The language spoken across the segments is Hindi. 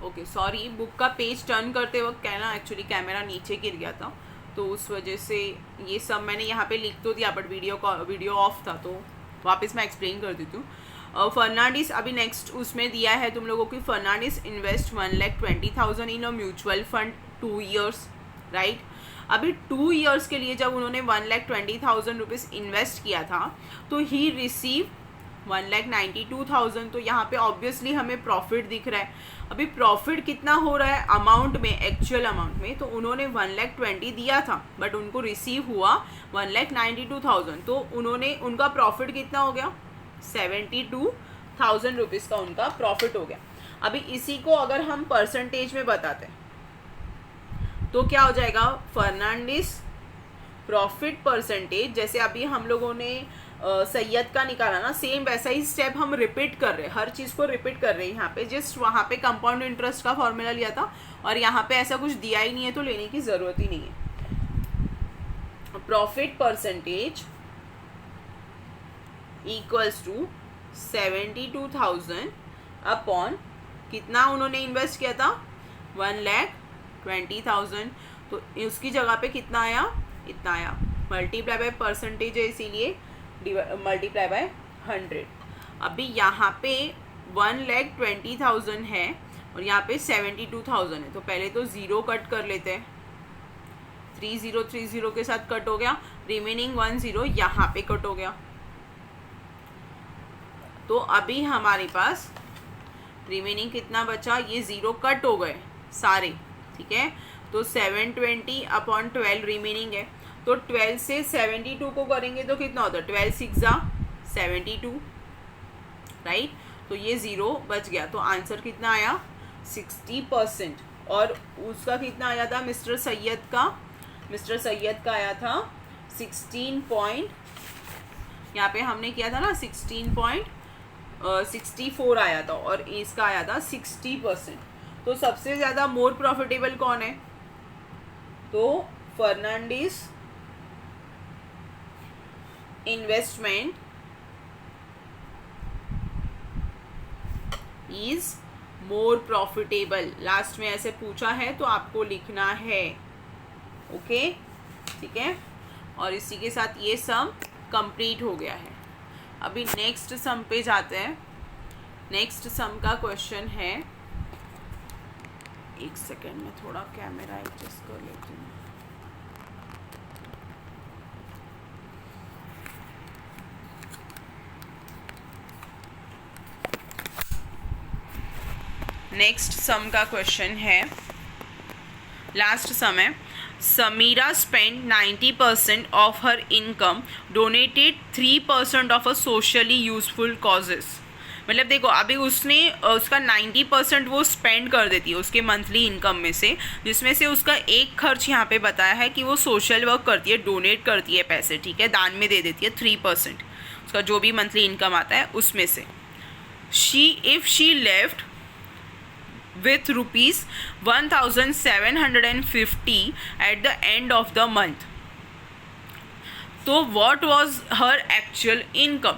ओके सॉरी, बुक का पेज टर्न करते वक्त क्या ना एक्चुअली कैमरा नीचे गिर गया था, तो उस वजह से ये सब मैंने यहाँ पे लिख तो दिया, बट वीडियो ऑफ था, तो वापस मैं एक्सप्लेन कर देती हूँ। फर्नांडिस अभी नेक्स्ट उसमें दिया है तुम लोगों की, Fernandes invest 1,20,000 in a mutual fund 2 years, right. अभी 2 years के लिए जब उन्होंने 1,20,000 रुपीज़ इन्वेस्ट किया था तो ही रिसीव 1,92,000, तो यहाँ पे ऑब्वियसली हमें प्रॉफिट दिख रहा है। अभी प्रॉफिट कितना हो रहा है अमाउंट में, एक्चुअल अमाउंट में, तो उन्होंने 1,20,000 दिया था बट उनको रिसीव हुआ 1,92,000, तो उनका प्रॉफिट कितना हो गया, 72,000 रुपीज़ का उनका प्रॉफिट हो गया। अभी इसी को अगर हम परसेंटेज में बताते हैं तो क्या हो जाएगा, फर्नांडिस प्रॉफिट परसेंटेज, जैसे अभी हम लोगों ने सैयद का निकाला ना, सेम वैसा ही स्टेप हम रिपीट कर रहे हैं, हर चीज़ को रिपीट कर रहे हैं। यहाँ पे जस्ट वहाँ पे कंपाउंड इंटरेस्ट का फॉर्मूला लिया था और यहाँ पे ऐसा कुछ दिया ही नहीं है, तो लेने की ज़रूरत ही नहीं है। Profit percentage equals to 72,000 upon कितना उन्होंने इन्वेस्ट किया था, 1,20,000, तो उसकी जगह पे कितना आया, इतना आया, मल्टीप्लाई बाय परसेंटेज है इसीलिए मल्टीप्लाई बाय 100। अभी यहाँ पे 1,20,000 है और यहाँ पे 72,000 है, तो पहले तो 0 कट कर लेते हैं, 30 के साथ कट हो गया, रिमेनिंग 10 यहाँ पे कट हो गया, तो अभी हमारे पास रिमेनिंग कितना बचा, ये 0 कट हो गए सारे, ठीक है। तो 720 अपॉन 12 रिमेनिंग है, तो 12 से 72 को करेंगे तो कितना होता है, 12 6 72, राइट। तो ये 0 बच गया, तो आंसर कितना आया, 60%। और उसका कितना आया था मिस्टर सैयद का आया था 16 यहाँ पे हमने किया था ना 16.64 आया था, और इसका आया था 60%। तो सबसे ज़्यादा मोर प्रॉफिटेबल कौन है, तो Fernandes investment is more profitable. Last में ऐसे पूछा है तो आपको लिखना है, ओके, ठीक है। और इसी के साथ ये सम कंप्लीट हो गया है। अभी नेक्स्ट सम पे जाते हैं। नेक्स्ट सम का क्वेश्चन है, एक सेकेंड में थोड़ा कैमरा एडजस्ट कर लेती हूँ। नेक्स्ट सम का क्वेश्चन है, लास्ट सम है, Sameera spend 90% of her income donated 3% of a socially useful causes. मतलब देखो अभी उसने उसका 90% वो स्पेंड कर देती है उसके मंथली इनकम में से, जिसमें से उसका एक खर्च यहाँ पे बताया है कि वो सोशल वर्क करती है, डोनेट करती है पैसे, ठीक है, दान में दे देती है 3%, उसका जो भी मंथली इनकम आता है उसमें से। If she left with rupees 1,750 at the end of the month, तो what was her actual income।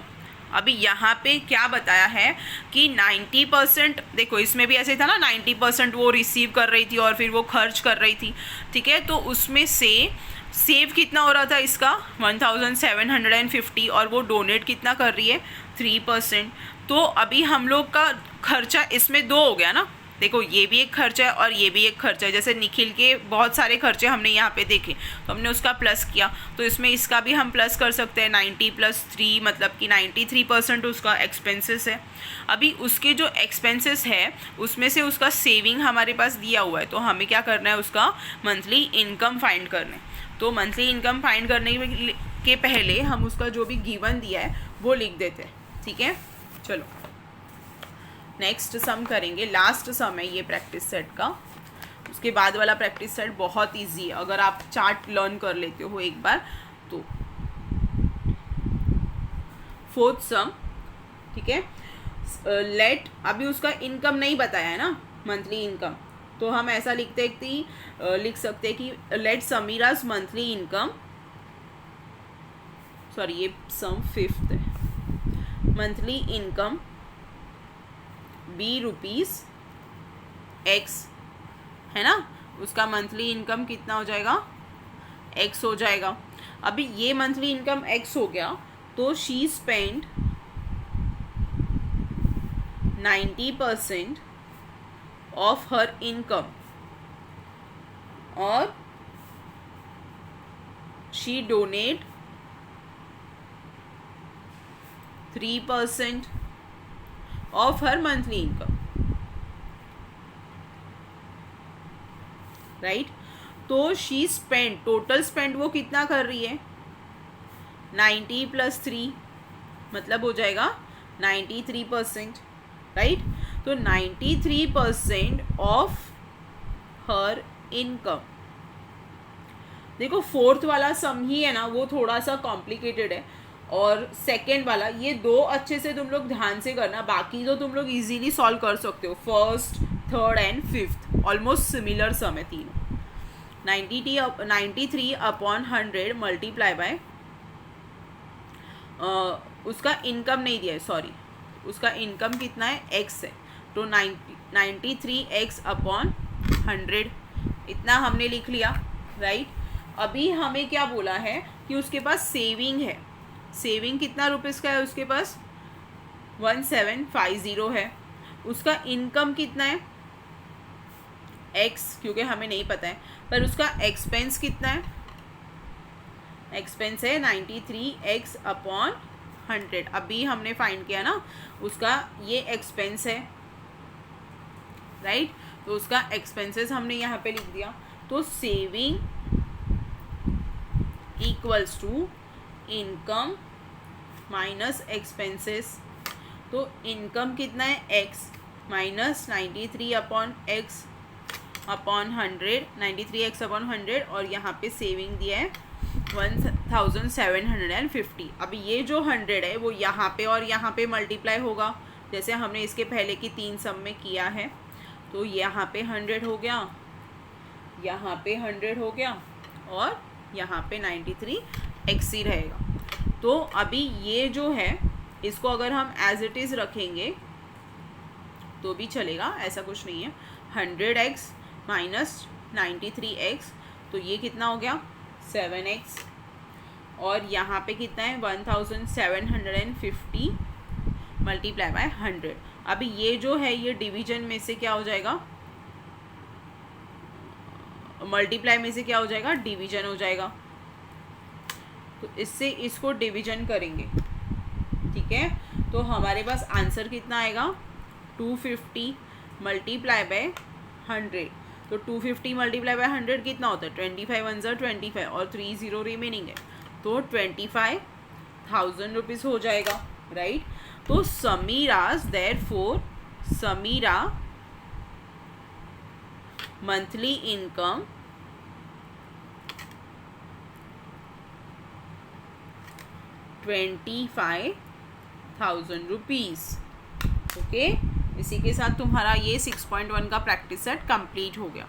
अभी यहाँ पे क्या बताया है कि 90%, देखो इसमें भी ऐसे था ना, 90% वो रिसीव कर रही थी और फिर वो खर्च कर रही थी, ठीक है। तो उसमें से सेव कितना हो रहा था इसका 1,750, और वो डोनेट कितना कर रही है 3%। तो अभी हम लोग का खर्चा इसमें 2 हो गया ना, देखो ये भी एक खर्चा है और ये भी एक खर्चा है। जैसे निखिल के बहुत सारे खर्चे हमने यहाँ पे देखे तो हमने उसका प्लस किया, तो इसमें इसका भी हम प्लस कर सकते हैं। 90 + 3 मतलब कि 93% उसका एक्सपेंसेस है। अभी उसके जो एक्सपेंसेस है उसमें से उसका सेविंग हमारे पास दिया हुआ है, तो हमें क्या करना है, उसका मंथली इनकम फाइंड करना है। तो मंथली इनकम फाइंड करने के पहले हम उसका जो भी गिवन दिया है वो लिख देते हैं, ठीक है। चलो नेक्स्ट सम करेंगे, लास्ट सम है ये प्रैक्टिस सेट का। उसके बाद वाला प्रैक्टिस सेट बहुत इजी है अगर आप चार्ट लर्न कर लेते हो एक बार तो। 4th सम, ठीक है। लेट, अभी उसका इनकम नहीं बताया है ना, मंथली इनकम, तो हम ऐसा लिख सकते हैं कि लेट समीराज मंथली इनकम, सॉरी ये सम 5th है, monthly income be rupees x है ना, उसका मंथली इनकम कितना हो जाएगा, एक्स हो जाएगा। अभी ये मंथली इनकम एक्स हो गया, तो she spend 90% of her income और she donate 3% of her monthly income, right. तो शी स्पेंड, टोटल स्पेंड वो कितना कर रही है, 90 + 3 मतलब हो जाएगा 93%, राइट। तो 93% ऑफ हर इनकम। देखो फोर्थ वाला सम ही है ना, वो थोड़ा सा कॉम्प्लिकेटेड है, और सेकेंड वाला, ये दो अच्छे से तुम लोग ध्यान से करना, बाकी तो तुम लोग इजीली सॉल्व कर सकते हो। First, third and fifth almost similar sum है तीनों। 93/100 मल्टीप्लाई बाय, उसका इनकम नहीं दिया है, सॉरी, उसका इनकम कितना है, एक्स है, तो 93x/100 इतना हमने लिख लिया, राइट। अभी हमें क्या बोला है कि उसके पास सेविंग है, सेविंग कितना रुपीज़ का है उसके पास, 1750 है। उसका इनकम कितना है, एक्स, क्योंकि हमें नहीं पता है, पर उसका एक्सपेंस कितना है, एक्सपेंस है 93x/100। अभी हमने फाइंड किया ना, उसका ये एक्सपेंस है, राइट। तो उसका एक्सपेंसेस हमने यहाँ पे लिख दिया। तो saving equals to income minus expenses. तो इनकम कितना है, एक्स माइनस 93x/100 और यहाँ पे सेविंग दिया है 1750। अब ये जो 100 है वो यहाँ पे और यहाँ पे मल्टीप्लाई होगा, जैसे हमने इसके पहले की 3 सम में किया है। तो यहाँ पे 100 हो गया, यहाँ पे 100 हो गया, और यहाँ पे 93x ही रहेगा। तो अभी ये जो है, इसको अगर हम एज इट इज़ रखेंगे तो भी चलेगा, ऐसा कुछ नहीं है। 100x माइनस 93x, तो ये कितना हो गया, 7x, और यहाँ पे कितना है, 1750 मल्टीप्लाई बाय 100। अभी ये जो है, ये डिवीजन में से क्या हो जाएगा, मल्टीप्लाई में से क्या हो जाएगा, डिवीजन हो जाएगा। तो इससे इसको डिवीजन करेंगे, ठीक है। तो हमारे पास आंसर कितना आएगा, 250 मल्टीप्लाई बाय 100। तो 250 मल्टीप्लाई बाय 100 कितना होता है, 25 1 ज़ा 25 और 30 रिमेनिंग है, तो 25,000 रुपीज़ हो जाएगा, राइट। तो Samira's, therefore Samira monthly income 25,000 rupees. Okay, इसी के साथ तुम्हारा ये 6.1 का प्रैक्टिस सेट कंप्लीट हो गया।